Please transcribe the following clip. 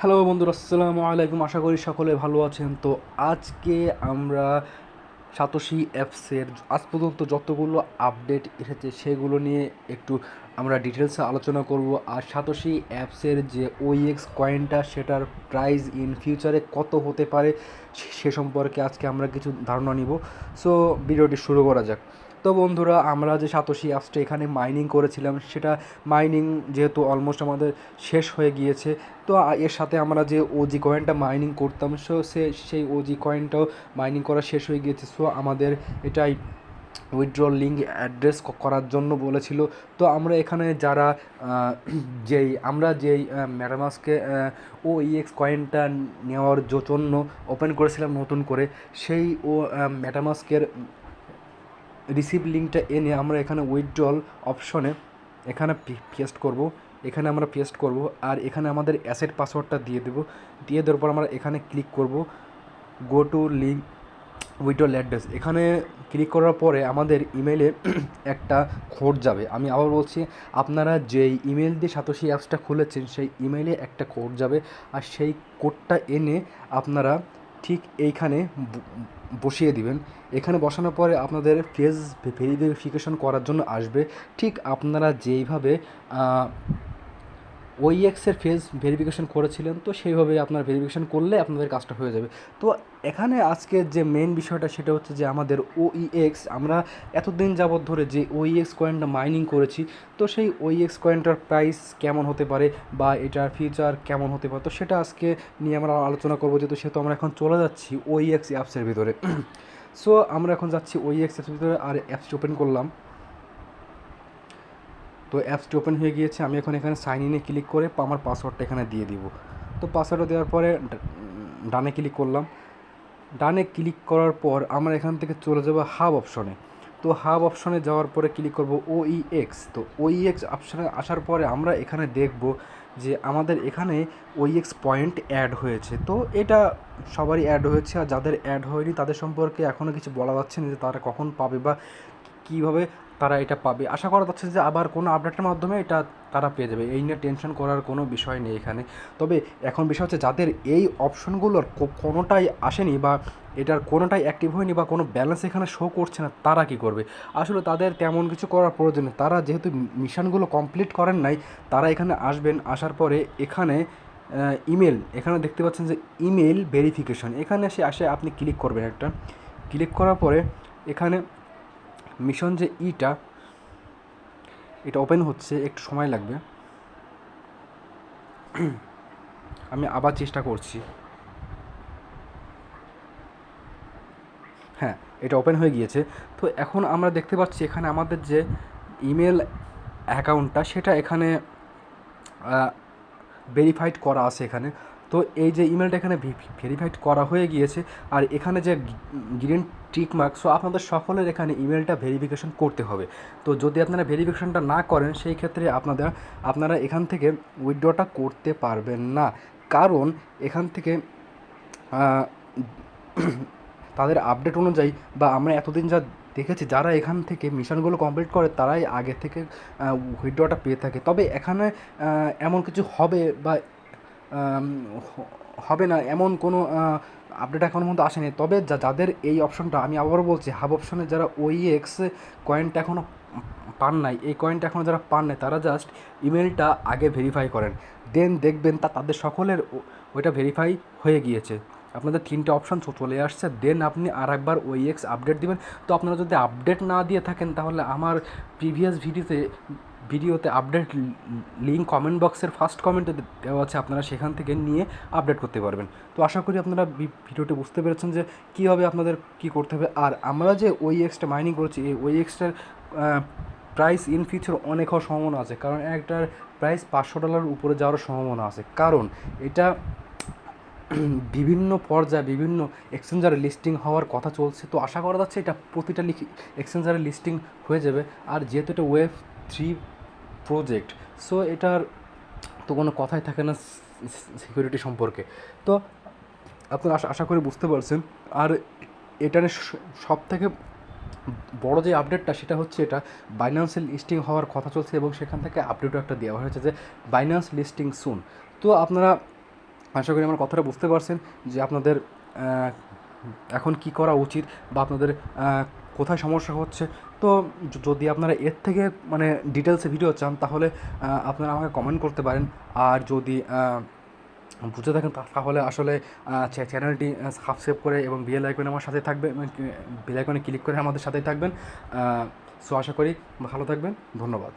Hello বন্ধুরা, আসসালামু আলাইকুম। আশা করি সকলে ভালো আছেন। তো আজকে আমরা সাতোশি অ্যাপসের আজ পর্যন্ত যতগুলো আপডেট এসেছে সেগুলো নিয়ে একটু আমরা ডিটেলসে আলোচনা করব। আর সাতোশি অ্যাপসের যে ওইএক্স কয়েনটা সেটার প্রাইস ইন ফিউচারে কত হতে পারে সে সম্পর্কে আজকে আমরা কিছু ধারণা নিব। সো ভিডিওটি শুরু করা যাক। তো বন্ধুরা, আমরা যে সাতোশি অ্যাপসটা এখানে মাইনিং করেছিলাম সেটা মাইনিং যেহেতু অলমোস্ট আমাদের শেষ হয়ে গিয়েছে। তো এর সাথে আমরা যে ওজি কয়েনটা মাইনিং করতাম সেই ওজি কয়েনটাও মাইনিং করা শেষ হয়ে গিয়েছে। সো আমাদের এটাই উইথড্রল লিঙ্ক অ্যাড্রেস করার জন্য বলেছিল। তো আমরা এখানে যারা যেই ম্যাটামাস্কে ওইএক্স কয়েনটা নেওয়ার জন্য ওপেন করেছিলাম নতুন করে, সেই ম্যাটামাস্কের রিসিভ লিঙ্কটা এনে আমরা এখানে উইথড্রল অপশনে এখানে পেস্ট করব। এখানে আমরা পেস্ট করব আর এখানে আমাদের অ্যাসেট পাসওয়ার্ডটা দিয়ে দেবো। দিয়ে দেওয়ার পর আমরা এখানে ক্লিক করব go to link withdrawal address. এখানে ক্লিক করার পরে আমাদের ইমেলে একটা কোড যাবে। আমি আবার বলছি, আপনারা যেই ইমেল দিয়ে সাতোশি অ্যাপসটা খুলেছেন সেই ইমেলে একটা কোড যাবে। আর সেই কোডটা এনে আপনারা ঠিক এইখানে বসিয়ে দিবেন। এখানে বসানোর পরে আপনাদের ফেস ভেরিফিকেশন করার জন্য আসবে। ঠিক আপনারা যেইভাবে ওইএক্সের ফেস ভেরিফিকেশন করেছিলেন, তো সেইভাবেই আপনার ভেরিফিকেশন করলে আপনাদের কাজটা হয়ে যাবে। তো এখানে আজকের যে মেন বিষয়টা সেটা হচ্ছে যে আমাদের ওইএক্স, আমরা এতদিন যাবৎ ধরে যে ওইএক্স কয়েনটা মাইনিং করেছি, তো সেই ওইএক্স কয়েনটার প্রাইস কেমন হতে পারে বা এটার ফিউচার কেমন হতে পারে, তো সেটা আজকে নিয়ে আমরা আলোচনা করবো। যেহেতু সেহেতু আমরা এখন চলে যাচ্ছি ওইএক্স অ্যাপসের ভিতরে। সো আমরা এখন যাচ্ছি ওইএক্স অ্যাপসের ভিতরে আর অ্যাপসটি ওপেন করলাম। তো অ্যাপসটি ওপেন হয়ে গিয়েছে। আমি এখন এখানে সাইন ইনে ক্লিক করে আমার পাসওয়ার্ডটা এখানে দিয়ে দিব। তো পাসওয়ার্ডটা দেওয়ার পরে ডানে ক্লিক করলাম। ডানে ক্লিক করার পর আমরা এখান থেকে চলে যাব হাব অপশনে। তো হাব অপশনে যাওয়ার পরে ক্লিক করব ওইএক্স। তো ওইএক্স অপশনে আসার পরে আমরা এখানে দেখব যে আমাদের এখানে ওইএক্স পয়েন্ট অ্যাড হয়েছে। তো এটা সবারই অ্যাড হয়েছে, আর যাদের অ্যাড হয়নি তাদের সম্পর্কে এখনও কিছু বলা যাচ্ছে না যে তারা কখন পাবে বা কীভাবে তারা এটা পাবে। আশা করা যাচ্ছে যে আবার কোনো আপডেটের মাধ্যমে এটা তারা পেয়ে যাবে। এই নিয়ে টেনশন করার কোনো বিষয় নেই এখানে। তবে এখন বিষয় হচ্ছে যাদের এই অপশনগুলোর কোনোটাই আসেনি বা এটার কোনোটাই অ্যাক্টিভ হয়নি বা কোনো ব্যালেন্স এখানে শো করছে না, তারা কী করবে? আসলে তাদের তেমন কিছু করার প্রয়োজন নেই। তারা যেহেতু মিশনগুলো কমপ্লিট করেন নাই, তারা এখানে আসবেন। আসার পরে এখানে ইমেল, এখানে দেখতে পাচ্ছেন যে ইমেল ভেরিফিকেশন, এখানে আসে আপনি ক্লিক করবেন একটা। ক্লিক করার পরে এখানে মিশন যে এটা ওপেন হচ্ছে, একটু সময় লাগবে। আমি আবার চেষ্টা করছি। হ্যাঁ, এটা ওপেন হয়ে গিয়েছে। তো এখন আমরা দেখতে পাচ্ছি এখানে আমাদের যে ইমেল অ্যাকাউন্টটা সেটা এখানে ভেরিফাইড করা আছে এখানে। তো এই যে ইমেলটা এখানে ভেরিফাইড করা হয়ে গিয়েছে। আর এখানে যে গ্রিন টিক মার্ক, সো আপনাদের সকলের এখানে ইমেলটা ভেরিফিকেশন করতে হবে। তো যদি আপনারা ভেরিফিকেশনটা না করেন সেই ক্ষেত্রে আপনারা এখান থেকে উইথড্রটা করতে পারবেন না। কারণ এখান থেকে তাদের আপডেট অনুযায়ী বা আমরা এতদিন যা দেখেছি, যারা এখান থেকে মিশনগুলো কমপ্লিট করে তারাই আগে থেকে উইথড্রটা পেয়ে থাকে। তবে এখানে এমন কিছু হবে বা হবে না এমন কোনো আপডেট এখনও পর্যন্ত আসেনি। তবে যাদের এই অপশনটা, আমি আবারও বলছি, হাব অপশনে যারা ওইএক্স কয়েনটা এখনও পান নাই, এই কয়েনটা এখনও যারা পান নাই, তারা জাস্ট ইমেলটা আগে ভেরিফাই করেন। দেন দেখবেন তাদের সকলের ওইটা ভেরিফাই হয়ে গিয়েছে। আপনাদের 3টে অপশান চলে আসছে। দেন আপনি আর একবার ওইএক্স আপডেট দিবেন। তো আপনারা যদি আপডেট না দিয়ে থাকেন তাহলে আমার প্রিভিয়াস ভিডিওতে আপডেট লিঙ্ক কমেন্ট বক্সের ফার্স্ট কমেন্টে দেওয়া আছে, আপনারা সেখান থেকে নিয়ে আপডেট করতে পারবেন। তো আশা করি আপনারা ভিডিওটি বুঝতে পেরেছেন যে কীভাবে আপনাদের কী করতে হবে। আর আমরা যে ওইএক্সটা মাইনিং করছি, এই ওইএক্সটার প্রাইস ইন ফিউচার অনেক হওয়ার সম্ভাবনা আছে। কারণ একটার প্রাইস $500 উপরে যাওয়ার সম্ভাবনা আছে। কারণ এটা বিভিন্ন পর্যায়ে বিভিন্ন এক্সচেঞ্জারে লিস্টিং হওয়ার কথা চলছে। তো আশা করা যাচ্ছে এটা প্রতিটা এক্সচেঞ্জারে লিস্টিং হয়ে যাবে। আর যেহেতু এটা Web3 প্রজেক্ট, সো এটার তো কোনো কথাই থাকে না সিকিউরিটি সম্পর্কে। তো আপনারা আশা করি বুঝতে পারছেন। আর এটার সবথেকে বড় যে আপডেটটা সেটা হচ্ছে এটা বাইন্যান্সে লিস্টিং হওয়ার কথা চলছে এবং সেখান থেকে আপডেটও একটা দেওয়া হয়েছে যে বাইন্যান্স লিস্টিং সুন। তো আপনারা আশা করি আমার কথাটা বুঝতে পারছেন যে আপনাদের এখন কি করা উচিত বা আপনাদের কোথায় সমস্যা হচ্ছে। তো যদি আপনারা এর থেকে মানে ডিটেলসে ভিডিও চান তাহলে আপনারা আমাকে কমেন্ট করতে পারেন। আর যদি বুঝে থাকেন তাহলে আসলে চ্যানেলটি সাবস্ক্রাইব করে এবং বেল আইকনে আমার সাথে থাকবে, বেল আইকনে ক্লিক করে আমাদের সাথেই থাকবেন। সো আশা করি ভালো থাকবেন। ধন্যবাদ।